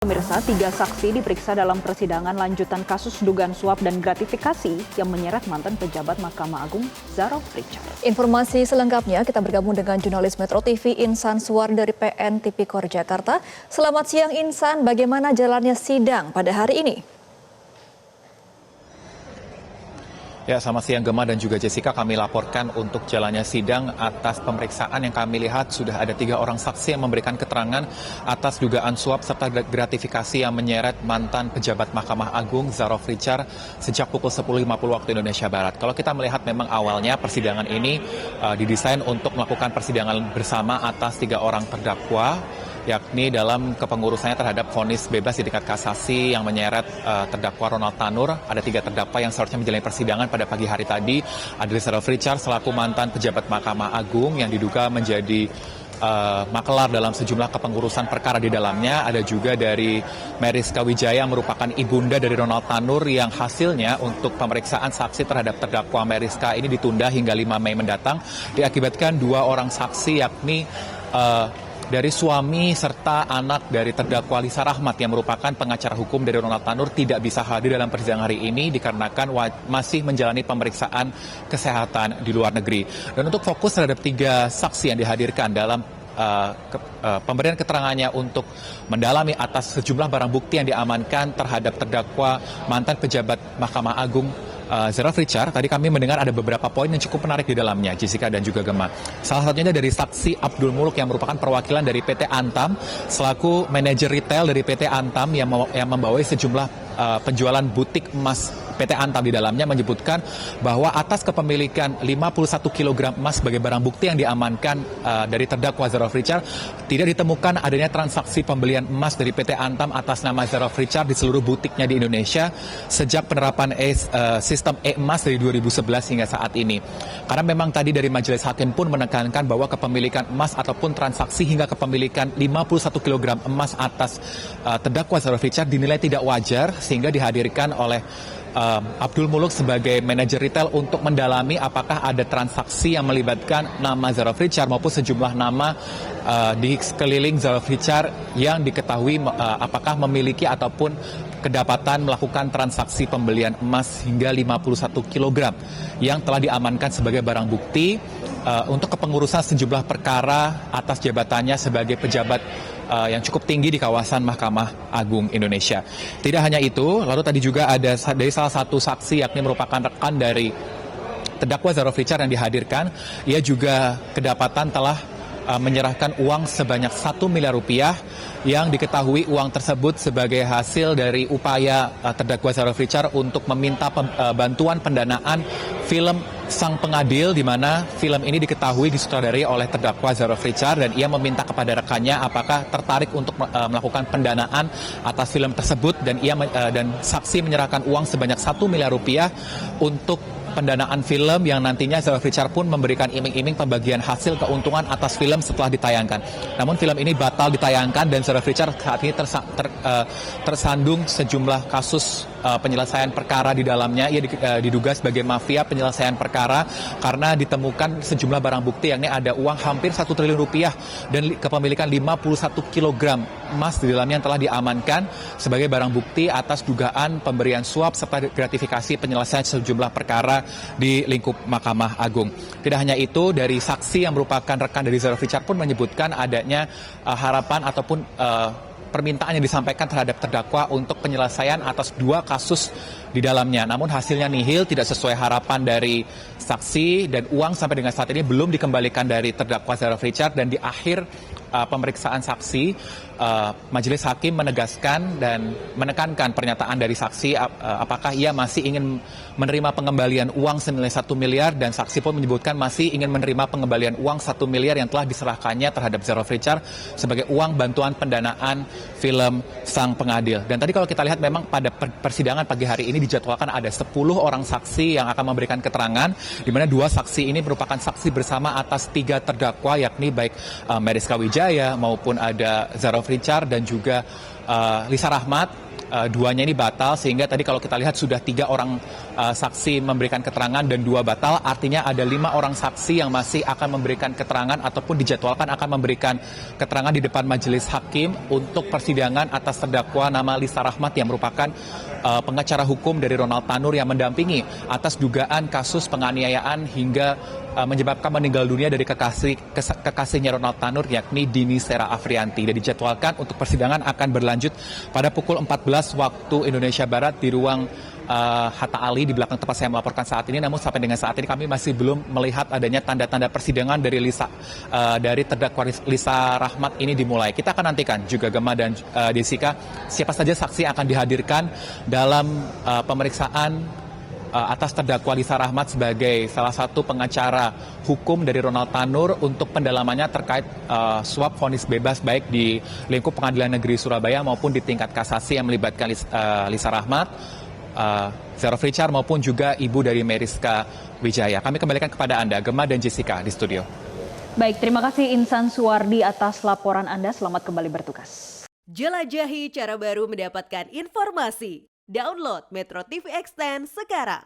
Pemirsa, 3 saksi diperiksa dalam persidangan lanjutan kasus dugaan suap dan gratifikasi yang menyeret mantan pejabat Mahkamah Agung Zarov Richard. Informasi selengkapnya kita bergabung dengan jurnalis Metro TV Insan Suar dari PN Tipikor Jakarta. Selamat siang Insan, bagaimana jalannya sidang pada hari ini? Ya, selamat siang Gemma dan juga Jessica. Kami laporkan untuk jalannya sidang atas pemeriksaan yang kami lihat sudah ada 3 orang saksi yang memberikan keterangan atas dugaan suap serta gratifikasi yang menyeret mantan pejabat Mahkamah Agung Zarov Richard sejak pukul 10.50 waktu Indonesia Barat. Kalau kita melihat memang awalnya persidangan ini didesain untuk melakukan persidangan bersama atas 3 orang terdakwa, yakni dalam kepengurusannya terhadap vonis bebas di tingkat kasasi yang menyeret terdakwa Ronald Tanur. Ada 3 terdakwa yang seharusnya menjalani persidangan pada pagi hari tadi. Ada Zarov Richard selaku mantan pejabat Mahkamah Agung yang diduga menjadi makelar dalam sejumlah kepengurusan perkara di dalamnya. Ada juga dari Mariska Wijaya yang merupakan ibunda dari Ronald Tanur yang hasilnya untuk pemeriksaan saksi terhadap terdakwa Mariska ini ditunda hingga 5 Mei mendatang. Diakibatkan 2 orang saksi yakni dari suami serta anak dari terdakwa Lisa Rahmat yang merupakan pengacara hukum dari Ronald Tanur tidak bisa hadir dalam persidangan hari ini dikarenakan masih menjalani pemeriksaan kesehatan di luar negeri. Dan untuk fokus terhadap 3 saksi yang dihadirkan dalam pemberian keterangannya untuk mendalami atas sejumlah barang bukti yang diamankan terhadap terdakwa mantan pejabat Mahkamah Agung Zarov Richard, tadi kami mendengar ada beberapa poin yang cukup menarik di dalamnya, Jessica dan juga Gemma. Salah satunya dari saksi Abdul Muluk yang merupakan perwakilan dari PT Antam, selaku manajer retail dari PT Antam yang membawai sejumlah penjualan butik emas PT Antam. Di dalamnya menyebutkan bahwa atas kepemilikan 51 kg emas sebagai barang bukti yang diamankan dari terdakwa Zarov Richard, tidak ditemukan adanya transaksi pembelian emas dari PT Antam atas nama Zarov Richard di seluruh butiknya di Indonesia sejak penerapan sistem e-emas dari 2011 hingga saat ini. Karena memang tadi dari majelis hakim pun menekankan bahwa kepemilikan emas ataupun transaksi hingga kepemilikan 51 kg emas atas terdakwa Zarov Richard dinilai tidak wajar, sehingga dihadirkan oleh Abdul Muluk sebagai manajer retail untuk mendalami apakah ada transaksi yang melibatkan nama Zarov Richard maupun sejumlah nama di sekeliling Zarov Richard yang diketahui apakah memiliki ataupun kedapatan melakukan transaksi pembelian emas hingga 51 kg yang telah diamankan sebagai barang bukti untuk kepengurusan sejumlah perkara atas jabatannya sebagai pejabat yang cukup tinggi di kawasan Mahkamah Agung Indonesia. Tidak hanya itu, lalu tadi juga ada dari salah satu saksi yakni merupakan rekan dari terdakwa Zarov Richard yang dihadirkan. Ia juga kedapatan telah menyerahkan uang sebanyak 1 miliar rupiah yang diketahui uang tersebut sebagai hasil dari upaya terdakwa Zarov Richard untuk meminta bantuan pendanaan film Sang Pengadil, di mana film ini diketahui disutradari oleh terdakwa Zarov Richard, dan ia meminta kepada rekannya apakah tertarik untuk melakukan pendanaan atas film tersebut, dan dan saksi menyerahkan uang sebanyak 1 miliar rupiah untuk pendanaan film yang nantinya Zarov Richard pun memberikan iming-iming pembagian hasil keuntungan atas film setelah ditayangkan. Namun film ini batal ditayangkan dan Zarov Richard saat ini tersandung sejumlah kasus penyelesaian perkara di dalamnya. Ia diduga sebagai mafia penyelesaian perkara karena ditemukan sejumlah barang bukti, yakni ada uang hampir 1 triliun rupiah dan kepemilikan 51 kg emas di dalamnya yang telah diamankan sebagai barang bukti atas dugaan pemberian suap serta gratifikasi penyelesaian sejumlah perkara di lingkup Mahkamah Agung. Tidak hanya itu, dari saksi yang merupakan rekan dari Zarov Richard pun menyebutkan adanya harapan ataupun permintaan yang disampaikan terhadap terdakwa untuk penyelesaian atas 2 kasus di dalamnya. Namun hasilnya nihil, tidak sesuai harapan dari saksi, dan uang sampai dengan saat ini belum dikembalikan dari terdakwa Zarov Richard. Dan di akhir pemeriksaan saksi, majelis hakim menegaskan dan menekankan pernyataan dari saksi apakah ia masih ingin menerima pengembalian uang senilai 1 miliar, dan saksi pun menyebutkan masih ingin menerima pengembalian uang 1 miliar yang telah diserahkannya terhadap Zarov Richard sebagai uang bantuan pendanaan film Sang Pengadil. Dan tadi kalau kita lihat memang pada persidangan pagi hari ini dijadwalkan ada 10 orang saksi yang akan memberikan keterangan, di mana 2 saksi ini merupakan saksi bersama atas 3 terdakwa, yakni baik Mariska Wijaya maupun ada Zarov Richard dan juga Lisa Rahmat. duanya ini batal, sehingga tadi kalau kita lihat sudah 3 orang saksi memberikan keterangan dan 2 batal, artinya ada 5 orang saksi yang masih akan memberikan keterangan ataupun dijadwalkan akan memberikan keterangan di depan majelis hakim untuk persidangan atas terdakwa nama Lisa Rahmat yang merupakan pengacara hukum dari Ronald Tanur yang mendampingi atas dugaan kasus penganiayaan hingga menyebabkan meninggal dunia dari kekasihnya Ronald Tanur, yakni Dini Sera Afrianti. Dan dijadwalkan untuk persidangan akan berlanjut pada pukul 14 waktu Indonesia Barat di ruang Hatta Ali di belakang tempat saya melaporkan saat ini. Namun sampai dengan saat ini kami masih belum melihat adanya tanda-tanda persidangan dari terdakwa Lisa Rahmat ini dimulai. Kita akan nantikan juga Gemma dan Jessica siapa saja saksi yang akan dihadirkan dalam pemeriksaan atas terdakwa Lisa Rahmat sebagai salah satu pengacara hukum dari Ronald Tanur untuk pendalamannya terkait suap vonis bebas baik di lingkup Pengadilan Negeri Surabaya maupun di tingkat kasasi yang melibatkan Lisa Rahmat, Zerof Richard maupun juga ibu dari Meriska Wijaya. Kami kembalikan kepada Anda, Gemma dan Jessica di studio. Baik, terima kasih Insan Suwardi atas laporan Anda. Selamat kembali bertugas. Jelajahi cara baru mendapatkan informasi. Download Metro TV Extend sekarang.